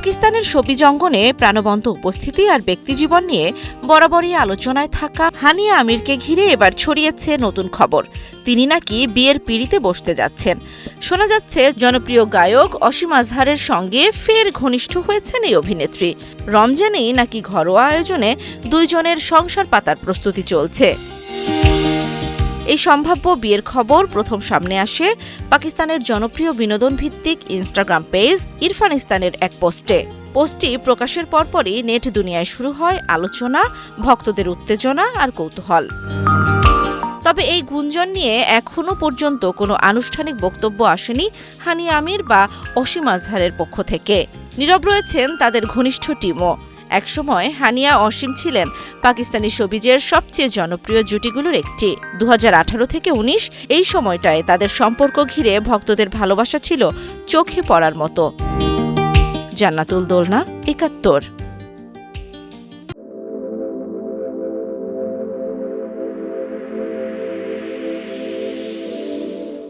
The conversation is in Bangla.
পাকিস্তানের শোবিজ অঙ্গনে প্রাণবন্ত উপস্থিতি আর ব্যক্তিজীবন নিয়ে বরাবরই আলোচনায় থাকা হানিয়া আমিরকে ঘিরে এবার ছড়িয়েছে নতুন খবর। তিনি নাকি বিয়ের পিঁড়িতে বসতে যাচ্ছেন। শোনা যাচ্ছে জনপ্রিয় গায়ক অসীম আজহারের সঙ্গে ফের ঘনিষ্ঠ হয়েছেন এই অভিনেত্রী। রমজানেই নাকি ঘরোয়া আয়োজনে দুইজনের সংসার পাতার প্রস্তুতি চলছে। এই সম্ভাব্য বিয়ের খবর প্রথম সামনে আসে পাকিস্তানের জনপ্রিয় বিনোদন ভিত্তিক ইনস্টাগ্রাম পেজ ইরফানিস্তানের এক পোস্টে। পোস্টটি প্রকাশের পরপরই নেট দুনিয়ায় শুরু হয় আলোচনা, ভক্তদের উত্তেজনা আর কৌতূহল। তবে এই গুঞ্জন নিয়ে এখনও পর্যন্ত কোনো আনুষ্ঠানিক বক্তব্য আসেনি হানিয়া আমির বা অসীম আজহারের পক্ষ থেকে। নীরব রয়েছেন তাদের ঘনিষ্ঠ টিমও। একসময় হানিয়া অসীম ছিলেন পাকিস্তানি শোবিজের সবচেয়ে জনপ্রিয় জুটিগুলোর একটি। 2018 থেকে 19 এই সময়টায় তাদের সম্পর্ক ঘিরে ভক্তদের ভালোবাসা ছিল চোখে পড়ার মতো। জান্নাতুল দোলনা, 71।